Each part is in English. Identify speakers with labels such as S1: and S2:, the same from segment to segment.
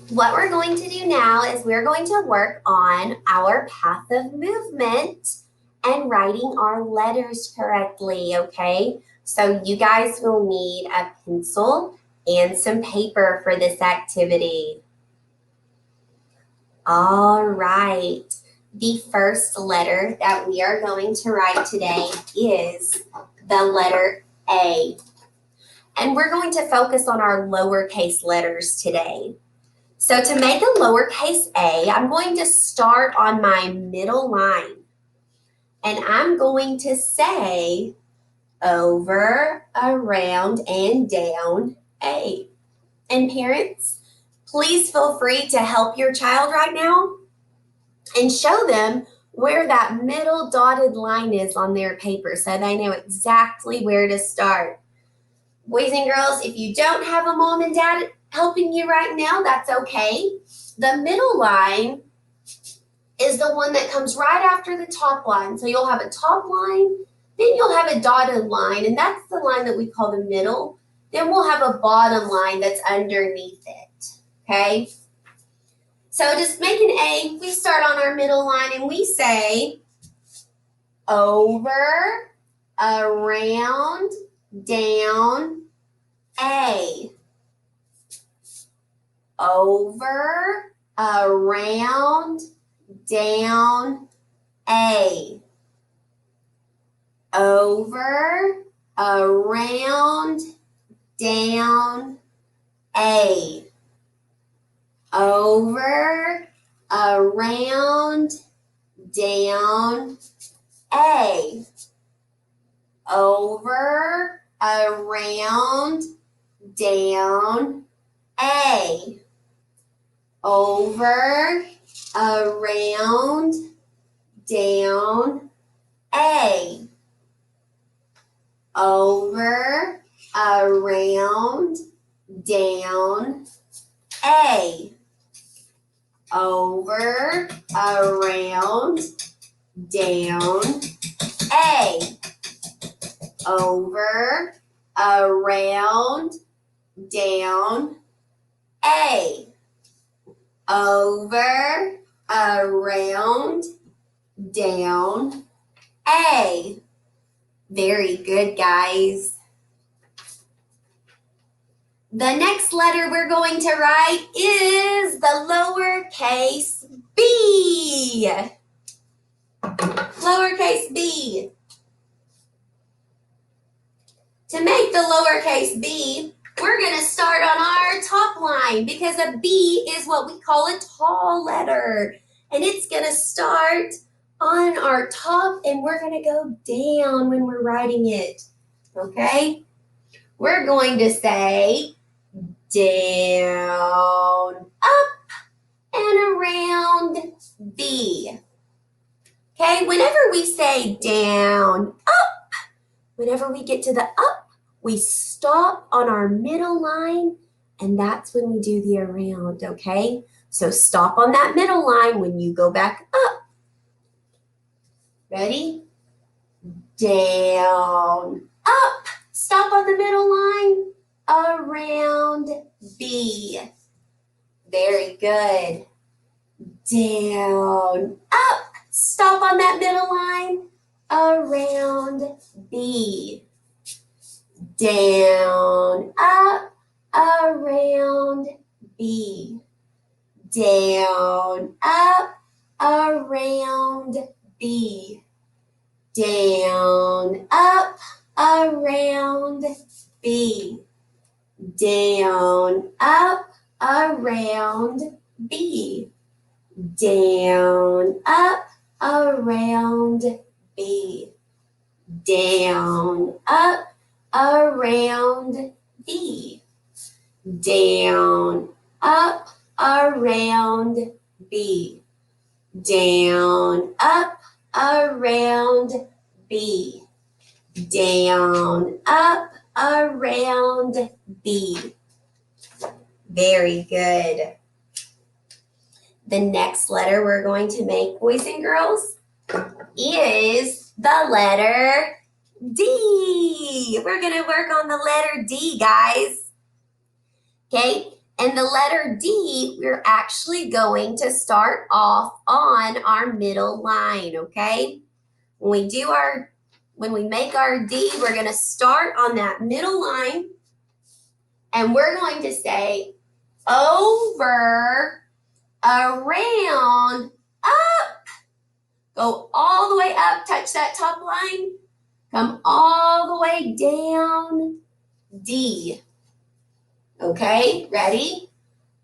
S1: What we're going to do now is we're going to work on our path of movement and writing our letters correctly, okay? So you guys will need a pencil and some paper for this activity. All right. The first letter that we are going to write today is the letter A. And we're going to focus on our lowercase letters today. So to make a lowercase a, I'm going to start on my middle line. And I'm going to say over, around, and down A. And parents, please feel free to help your child right now and show them where that middle dotted line is on their paper so they know exactly where to start. Boys and girls, if you don't have a mom and dad helping you right now, that's okay. The middle line is the one that comes right after the top line. So you'll have a top line, then you'll have a dotted line, and that's the line that we call the middle. Then we'll have a bottom line that's underneath it, okay? So to make an A, we start on our middle line and we say over, around, down, A. Over, around, down, A. Over, around, down, A. Over, around, down, A. Over, around, down, A. Over, around, down, A. Over, around, down, A. Over, around, down, A. Over, around, down, A. Over, around, down, A. Very good, guys. The next letter we're going to write is the lowercase b. Lowercase b. To make the lowercase b, we're going to start on our top line because a B is what we call a tall letter. And it's going to start on our top and we're going to go down when we're writing it. Okay? We're going to say down, up, and around B. Okay? Whenever we say down, up, whenever we get to the up, we stop on our middle line, and that's when we do the around, okay? So stop on that middle line when you go back up. Ready? Down, up, stop on the middle line, around B. Very good. Down, up, stop on that middle line, around B. Down, up, around B. Down, up, around B. Down, up, around B. Down, up, around B. Down, up, around B. Down, up, around B. Down, up, around B. Down, up, around B. Down, up, around B. Very good. The next letter we're going to make, boys and girls, is the letter D. We're going to work on the letter D, guys. Okay, And the letter D, we're actually going to start off on our middle line, okay? When we make our D, we're going to start on that middle line, and we're going to say over, around, up. Go all the way up, touch that top line, come all the way down, D. Okay, ready?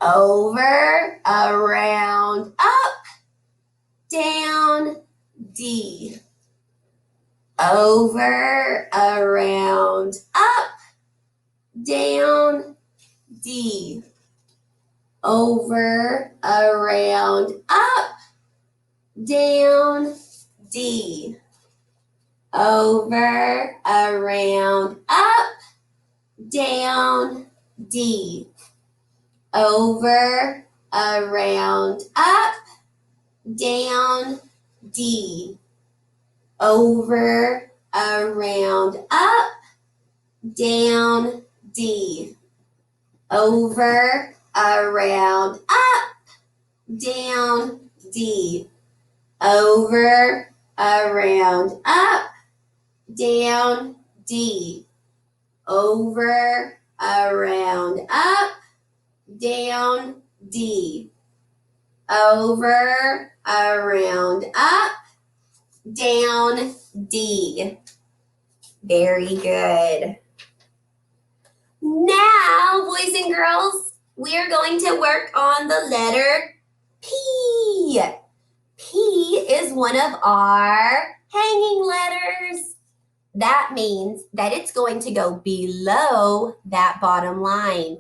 S1: Over, around, up, down, D. Over, around, up, down, D. Over, around, up, down, D. Over, around, up, down, D. Over, around, up, down, D. Over, around, up, down, D. Over, around, up, down, D. Over, around, up, down, D. Over, around, up, down, D. Over, around, up, down, D. Very good. Now, boys and girls, we are going to work on the letter P. P is one of our hanging letters. That means that it's going to go below that bottom line.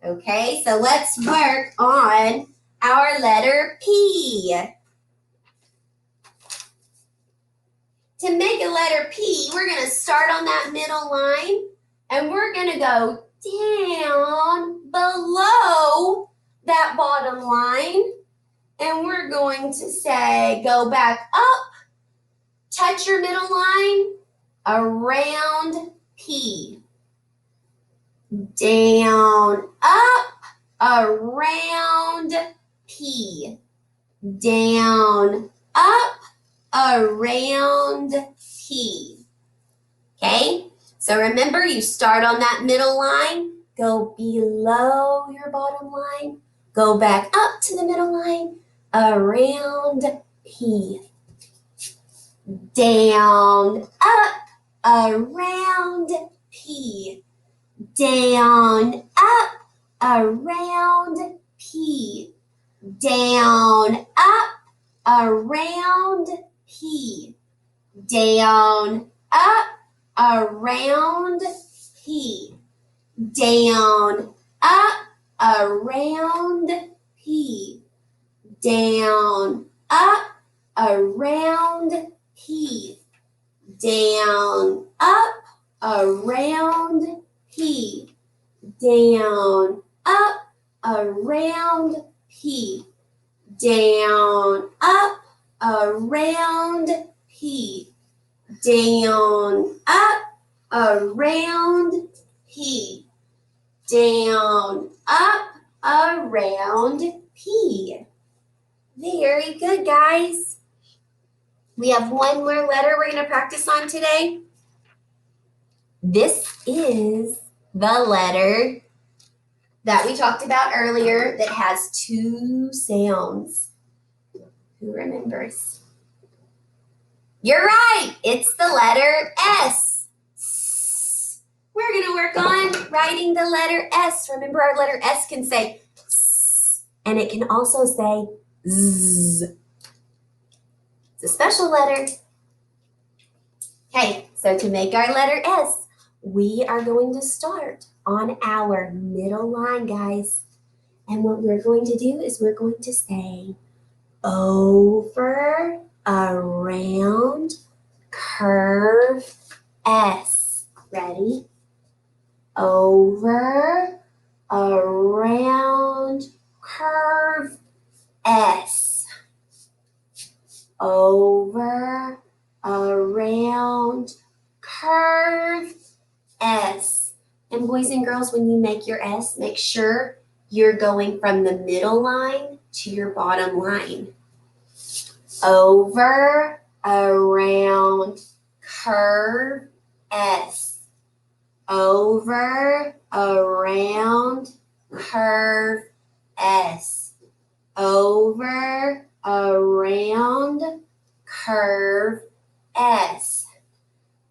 S1: Okay, so let's work on our letter P. To make a letter P, we're going to start on that middle line, and we're going to go down below that bottom line, and we're going to say go back up, touch your middle line, around P. Down, up, around P. Down, up, around P. Okay? So remember, you start on that middle line, go below your bottom line, go back up to the middle line, around P. Down, up, around P. Down, up, around P. Down, up, around P. Down, up, around P. Down, up, around P. Down, up, around P. Down, up, around P. Down, up, around P. Down, up, around P. Down, up, around P. Down, up, around P. Very good, guys. We have one more letter we're going to practice on today. This is the letter that we talked about earlier that has two sounds. Who remembers? You're right. It's the letter S. We're going to work on writing the letter S. Remember, our letter S can say S, and it can also say Z. It's a special letter. Okay, so to make our letter S, we are going to start on our middle line, guys. And what we're going to do is we're going to say over, around, curve, S. Ready? Over, around, curve, S. Over, around, curve, S. And boys and girls, when you make your S, make sure you're going from the middle line to your bottom line. Over, around, curve, S. Over, around, curve, S. Over, around, curve, S.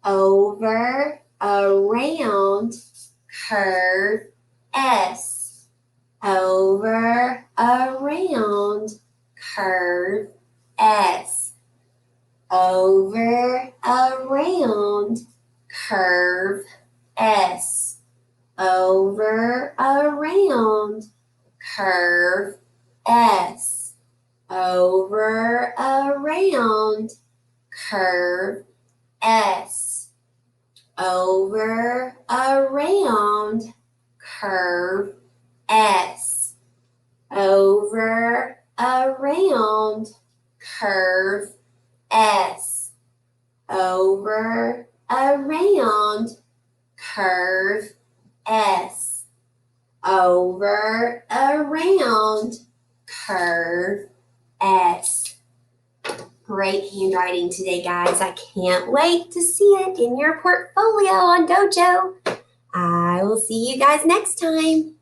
S1: Over, around, curve, S. Over, around, curve, S. Over, around, curve, S. Over, around, curve, S. Over, around, curve, S. Over, around, curve, S. Over, around, curve, S. Over, around, curve, S. Over, around, curve, S. Great handwriting today, guys. I can't wait to see it in your portfolio on Dojo. I will see you guys next time.